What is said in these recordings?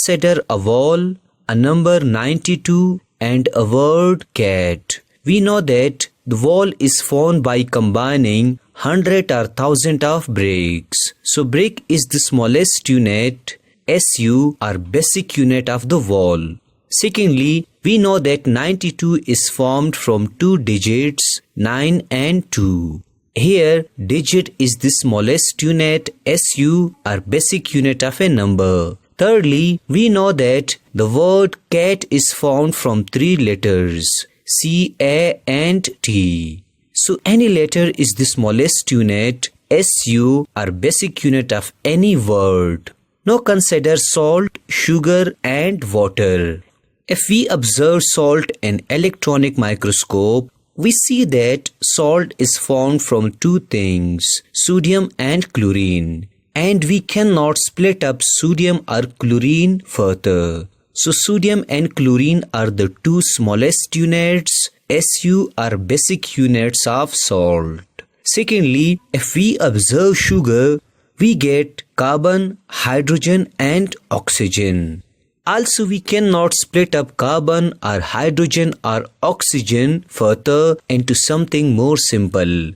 Consider a wall, a number 92 and a word cat. We know that the wall is formed by combining 100 or 1000 of bricks. So brick is the smallest unit, SU or basic unit of the wall. Secondly, we know that 92 is formed from two digits 9 and 2. Here, digit is the smallest unit, SU or basic unit of a number. Thirdly, we know that the word cat is formed from three letters, C, A and T. So any letter is the smallest unit, SU or basic unit of any word. Now consider salt, sugar and water. If we observe salt in electronic microscope, we see that salt is formed from two things, sodium and chlorine. And we cannot split up sodium or chlorine further. So sodium and chlorine are the two smallest units, SU are basic units of salt. Secondly, if we observe sugar, we get carbon, hydrogen and oxygen. Also, we cannot split up carbon or hydrogen or oxygen further into something more simple.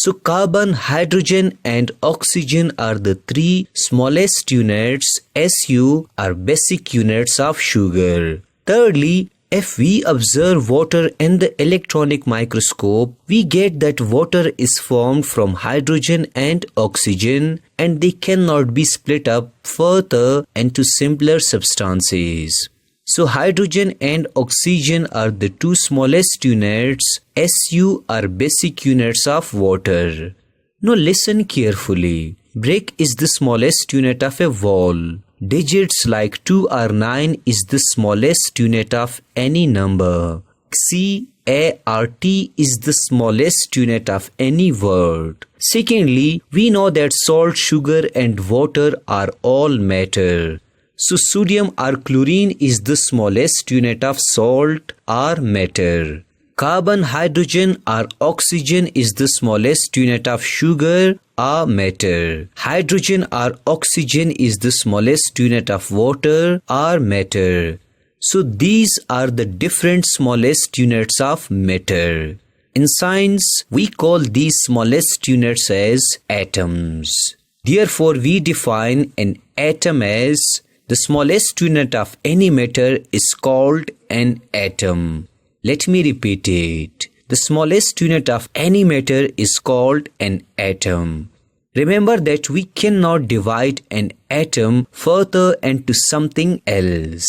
So carbon, hydrogen and oxygen are the three smallest units, SU are basic units of sugar. Thirdly, if we observe water in the electronic microscope, we get that water is formed from hydrogen and oxygen and they cannot be split up further into simpler substances. So hydrogen and oxygen are the two smallest units, SU are basic units of water. Now listen carefully. Brick is the smallest unit of a wall. Digits like 2 or 9 is the smallest unit of any number. C, A or T is the smallest unit of any word. Secondly, we know that salt, sugar and water are all matter. So sodium or chlorine is the smallest unit of salt or matter. Carbon, hydrogen or oxygen is the smallest unit of sugar or matter. Hydrogen or oxygen is the smallest unit of water or matter. So these are the different smallest units of matter. In science, we call these smallest units as atoms. Therefore, we define an atom as the smallest unit of any matter is called an atom. Let me repeat it. The smallest unit of any matter is called an atom. Remember that we cannot divide an atom further into something else.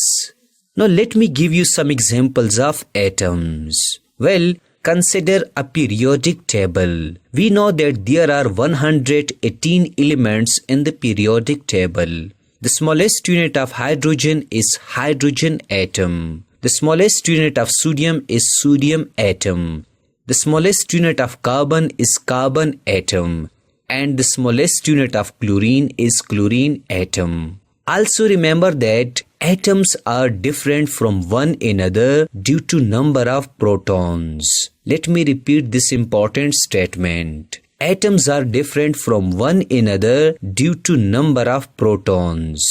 Now let me give you some examples of atoms. Well, consider a periodic table. We know that there are 118 elements in the periodic table. The smallest unit of hydrogen is hydrogen atom. The smallest unit of sodium is sodium atom. The smallest unit of carbon is carbon atom. And the smallest unit of chlorine is chlorine atom. Also remember that atoms are different from one another due to number of protons. Let me repeat this important statement. Atoms are different from one another due to number of protons.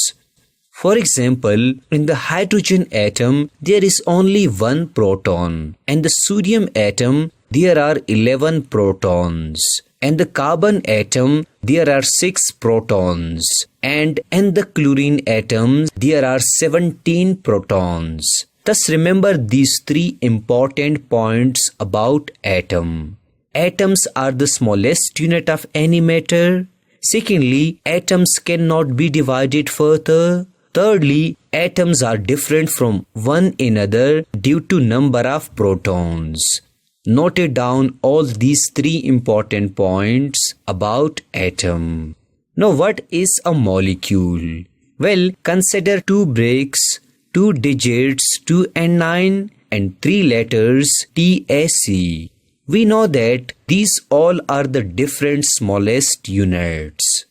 For example, in the hydrogen atom, there is only one proton. And the sodium atom, there are 11 protons. And the carbon atom, there are 6 protons. And in the chlorine atom, there are 17 protons. Thus remember these three important points about atom. Atoms are the smallest unit of any matter. Secondly, atoms cannot be divided further. Thirdly, atoms are different from one another due to number of protons. Note down all these three important points about atom. Now what is a molecule? Well, consider 2 bricks, 2 digits 2 and 9 and 3 letters TAC. We know that these all are the different smallest units.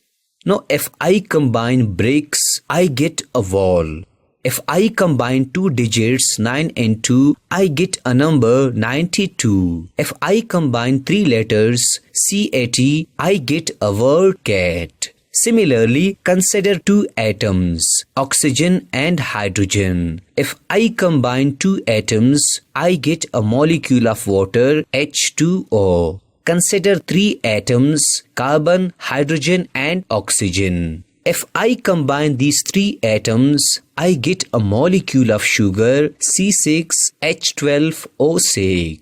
Now if I combine bricks, I get a wall. If I combine 2 digits 9 and 2, I get a number 92. If I combine 3 letters CAT, I get a word cat. Similarly, consider two atoms, oxygen and hydrogen. If I combine two atoms, I get a molecule of water, H2O. Consider three atoms, carbon, hydrogen and oxygen. If I combine these three atoms, I get a molecule of sugar, C6H12O6.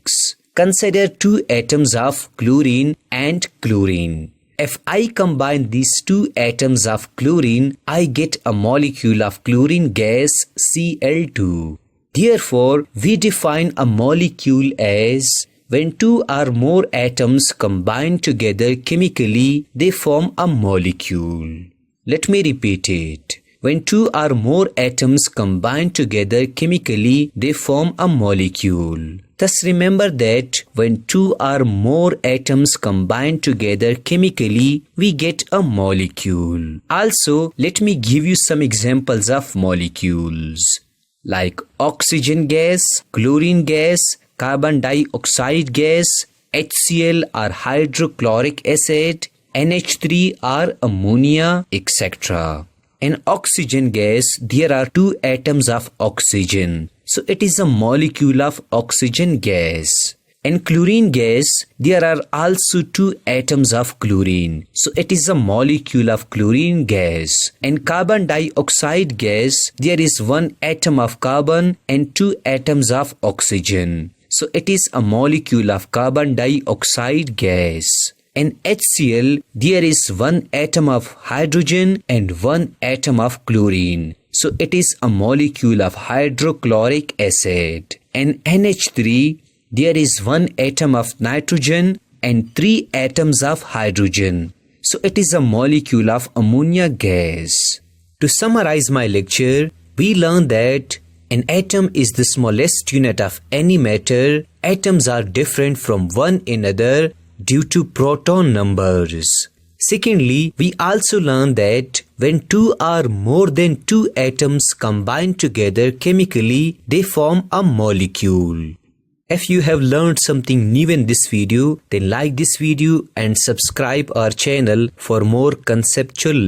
Consider two atoms of chlorine and chlorine. If I combine these two atoms of chlorine, I get a molecule of chlorine gas, Cl2. Therefore, we define a molecule as when two or more atoms combine together chemically, they form a molecule. Let me repeat it. When two or more atoms combine together chemically, they form a molecule. Thus remember that when two or more atoms combine together chemically, we get a molecule. Also, let me give you some examples of molecules like oxygen gas, chlorine gas, carbon dioxide gas, HCl or hydrochloric acid, NH3 or ammonia, etc. In oxygen gas, there are two atoms of oxygen. So it is a molecule of oxygen gas. In chlorine gas, there are also two atoms of chlorine. So it is a molecule of chlorine gas. In carbon dioxide gas, there is one atom of carbon and two atoms of oxygen. So it is a molecule of carbon dioxide gas. In HCl, there is one atom of hydrogen and one atom of chlorine. So it is a molecule of hydrochloric acid. In NH3, there is one atom of nitrogen and three atoms of hydrogen. So it is a molecule of ammonia gas. To summarize my lecture, we learned that an atom is the smallest unit of any matter. Atoms are different from one another due to proton numbers. Secondly, we also learned that when two or more than two atoms combine together chemically, they form a molecule. If you have learned something new in this video, then like this video and subscribe our channel for more conceptual